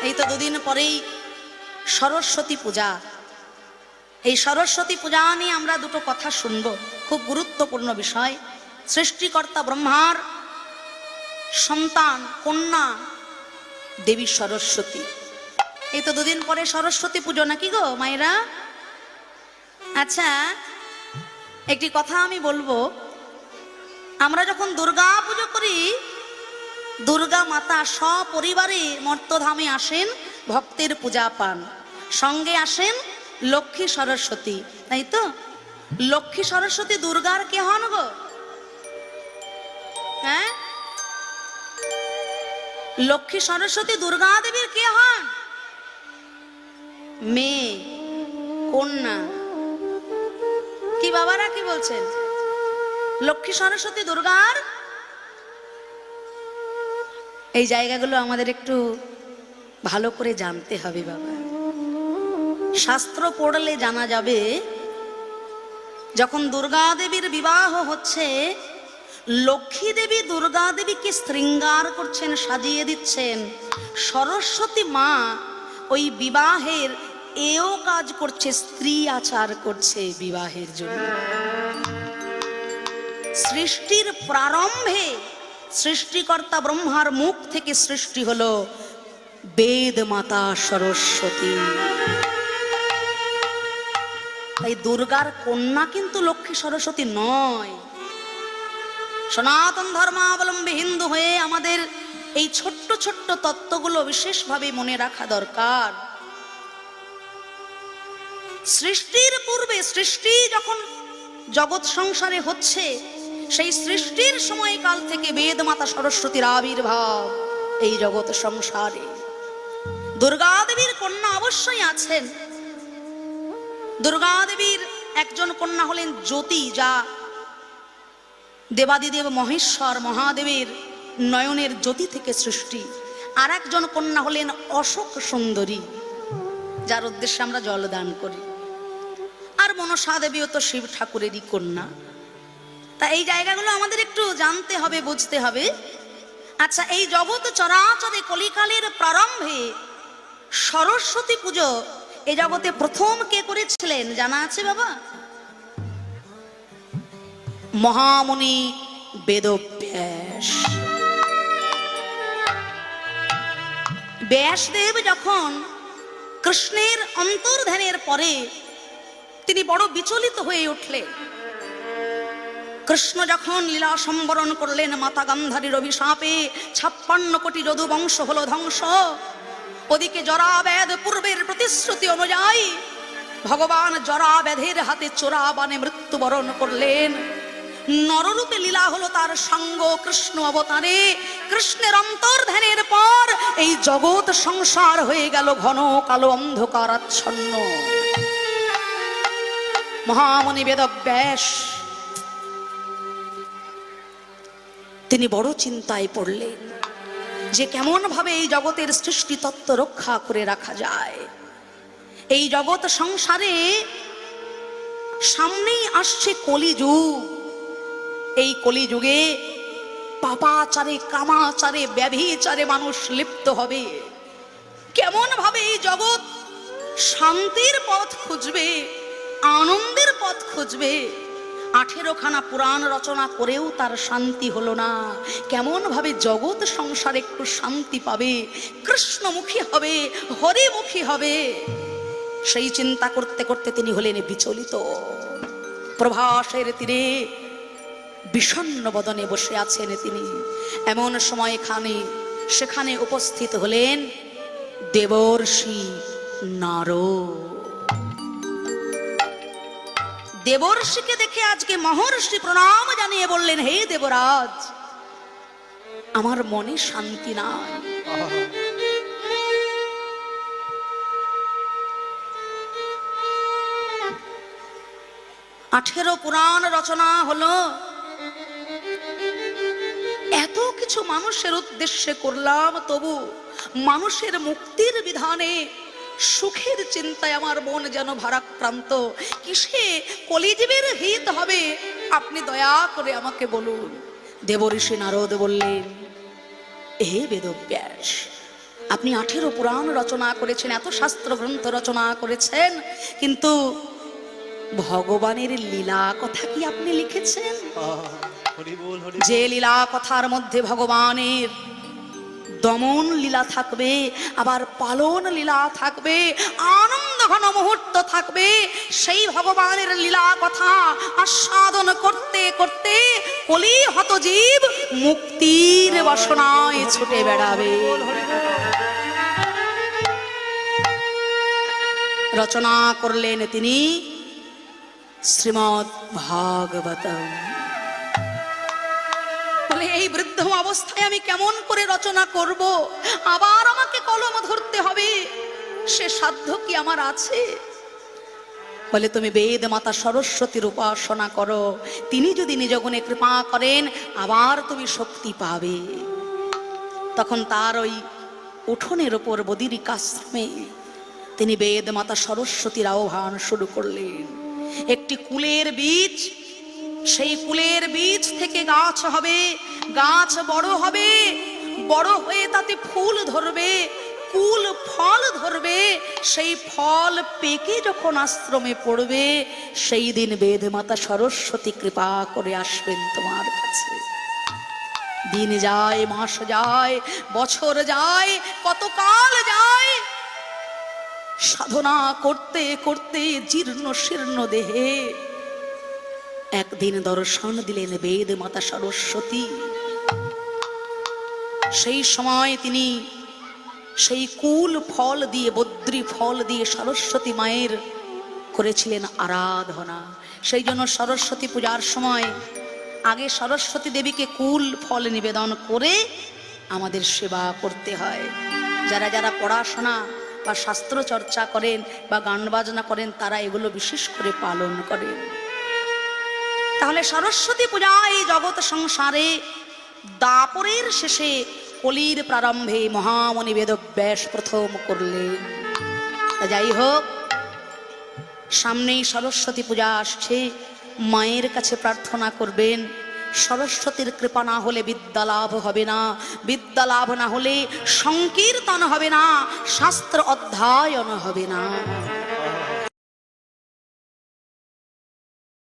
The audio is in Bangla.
এই তো দুদিন পরেই সরস্বতী পূজা। এই সরস্বতী পূজা নিয়ে আমরা দুটো কথা শুনবো, খুব গুরুত্বপূর্ণ বিষয়। সৃষ্টিকর্তা ব্রহ্মার সন্তান কন্যা দেবী সরস্বতী। এই তো দুদিন পরে সরস্বতী পুজো, নাকি গো মায়েরা? আচ্ছা, একটি কথা আমি বলবো, আমরা যখন দুর্গা পুজো করি, দুর্গা মাতা সপরিবারে মর্তধামে আসেন, ভক্তের পূজা পান, সঙ্গে আসেন লক্ষ্মী সরস্বতী, তাই তো? লক্ষ্মী সরস্বতী দুর্গার কে হন গো? হ্যাঁ, লক্ষ্মী সরস্বতী দুর্গা দেবীর কে হন? মেয়ে, কন্যা। কি বাবারা কি বলছেন? লক্ষ্মী সরস্বতী দুর্গার এই জায়গাগুলো আমাদের একটু ভালো করে জানতে হবে বাবা। শাস্ত্র পড়লে জানা যাবে, যখন দুর্গা দেবীর বিবাহ হচ্ছে, লক্ষ্মী দেবী দুর্গা দেবীকে শৃঙ্গার করছেন, সাজিয়ে দিচ্ছেন। সরস্বতী মা ওই বিবাহের এও কাজ করছে, স্ত্রী আচার করছে বিবাহের জন্য। সৃষ্টির প্রারম্ভে সৃষ্টিকর্তা ব্রহ্মার মুখ থেকে সৃষ্টি হলো বেদ মাতা সরস্বতী। তাই দুর্গার কন্যা কিন্তু লক্ষ্মী সরস্বতী নয়। সনাতন ধর্মাবলম্বী হিন্দু হয়ে আমাদের এই ছোট্ট ছোট্ট তত্ত্বগুলো বিশেষভাবে মনে রাখা দরকার। সৃষ্টির পূর্বে, সৃষ্টি যখন জগৎ সংসারে হচ্ছে, সেই সৃষ্টির সময়কাল থেকে বেদ মাতা সরস্বতীর আবির্ভাব এই জগৎ সংসারে। দুর্গা দেবীর কন্যা অবশ্যই আছেন। দুর্গা দেবীর একজন কন্যা হলেন জ্যোতি, যা দেবাদিদেব মহেশ্বর মহাদেবের নয়নের জ্যোতি থেকে সৃষ্টি। আর একজন কন্যা হলেন অশোক সুন্দরী, যার উদ্দেশ্যে আমরা জলদান করি। আর মনসা দেবীও তো শিব ঠাকুরেরই কন্যা। তা এই জায়গাগুলো আমাদের একটু জানতে হবে, বুঝতে হবে। আচ্ছা, এই জগৎ চরাচরে কলিকালের প্রারম্ভে সরস্বতী পুজো এই জগতে প্রথম কে করেছিলেন জানা আছে বাবা? মহামুনি বেদব্যাস। ব্যাসদেব যখন কৃষ্ণের অন্তর্ধানের পরে তিনি বড় বিচলিত হয়ে উঠলেন। কৃষ্ণ যখন লীলা সম্বরণ করলেন, মাতা গান্ধারীর অভিশাপে 56 কোটি যদু বংশ হলো ধ্বংস। ওদিকে জরাবেদ পূর্বের প্রতিশ্রুতি অনুযায়ী ভগবান জরাবেদের হাতে চোরা বানে মৃত্যুবরণ করলেন। নররূপে লীলা হলো তার সঙ্গ কৃষ্ণ অবতারে। কৃষ্ণের অন্তর্ধানের পর এই জগৎ সংসার হয়ে গেল ঘন কালো অন্ধকার আচ্ছন্ন। মহামুনি বেদব্যাস তিনি বড় চিন্তায় পড়লেন যে কেমন ভাবে এই জগতের সৃষ্টি তত্ত্ব রক্ষা করে রাখা যায়। এই জগৎ সংসারে সামনেই আসছে কলিযুগ। এই কলিযুগে পাপাচারে, কামাচারে, ব্যভিচারে মানুষ লিপ্ত হবে। কেমন ভাবে এই জগৎ শান্তির পথ খুঁজবে, আনন্দের পথ খুঁজবে। 18 খানা পুরাণ রচনা করেও তার শান্তি হলো না। কেমন ভাবে জগৎ সংসারে একটু শান্তি পাবে, কৃষ্ণমুখী হবে, হরিমুখী হবে, সেই চিন্তা করতে করতে তিনি হলেন বিচলিত। প্রভাসের তীরে বিষণ্ণ বদনে বসে আছেন তিনি। এমন সময় সেখানে উপস্থিত হলেন দেবর্ষি নারদ। দেবর্ষিকে দেখে আজকে মহর্ষি প্রণাম জানিয়ে বললেন, হে দেবরাজ, আমার মনে শান্তি নাই। 18 পুরাণ রচনা হলো, এত কিছু মানুষের উদ্দেশ্যে করলাম, তবু মানুষের মুক্তির বিধানে সুখের চিন্তায় আমার মন যেন ভারাক্রান্ত। কিসে কলিজীবের হিত হবে আপনি দয়া করে আমাকে বলুন। দেবঋষি নারদ বললেন, হে বেদব্যাস, আপনি 18 পুরাণ রচনা করেছেন, এত শাস্ত্র গ্রন্থ রচনা করেছেন, কিন্তু ভগবানের লীলা কথা কি আপনি লিখেছেন? যে লীলা কথার মধ্যে ভগবানের দমন লীলা থাকবে, আবার পালন লীলা থাকবে, আনন্দ ঘন মুহূর্ত থাকবে, সেই ভগবানের লীলা কথা আস্বাদন করতে করতে কলি হত জীব মুক্তির বাসনায় ছুটে বেড়াবে। রচনা করলেন তিনি শ্রীমদ্ ভাগবতম। বলে এই বৃদ্ধ অবস্থায় আমি কেমন করে রচনা করব, আবার আমাকে কলম ধরতে হবে, সে সাধ্য কি আমার আছে? বলে তুমি বেদ মাতা সরস্বতীর উপাসনা করো, তিনি যদি নিজ গুণে কৃপা করেন আবার তুমি শক্তি পাবে। তখন তার ওই উঠোনের উপর বদিরিকাশ্রমে তিনি বেদ মাতা সরস্বতীর আহ্বান শুরু করলেন। একটি কুলের বীজ, সেই কুলের বীজ থেকে গাছ হবে, গাছ বড় হবে, বড় হয়ে তাতে ফুল ধরবে, কুল ফল ধরবে, সেই ফল পেকে যখন আশ্রমে পড়বে, সেই দিন বেদ মাতা সরস্বতী কৃপা করে আসবেন তোমার কাছে। দিন যায়, মাস যায়, বছর যায়, কতকাল যায়, সাধনা করতে করতে জীর্ণ শীর্ণ দেহে একদিন দর্শন দিলেন বেদ মাতা সরস্বতী। সেই সময় তিনি সেই কুল ফল দিয়ে, বদ্রী ফল দিয়ে সরস্বতী মায়ের করেছিলেন আরাধনা। সেই জন্য সরস্বতী পূজার সময় আগে সরস্বতী দেবীকে কুল ফল নিবেদন করে আমাদের সেবা করতে হয়। যারা যারা পড়াশোনা বা শাস্ত্র চর্চা করেন বা গান বাজনা করেন তারা এগুলো বিশেষ করে পালন করেন। তাহলে সরস্বতী পূজা এই জগৎ সংসারে দাপরের শেষে কলির প্রারম্ভে মহামণি বেদব্যাস প্রথম করলেন। যাই হোক, সামনেই সরস্বতী পূজা আসছে, মায়ের কাছে প্রার্থনা করবেন, সরস্বতীর কৃপা না হলে বিদ্যা লাভ হবে না, বিদ্যা লাভ না হলে সংকীর্তন হবে না, শাস্ত্র অধ্যয়ন হবে না।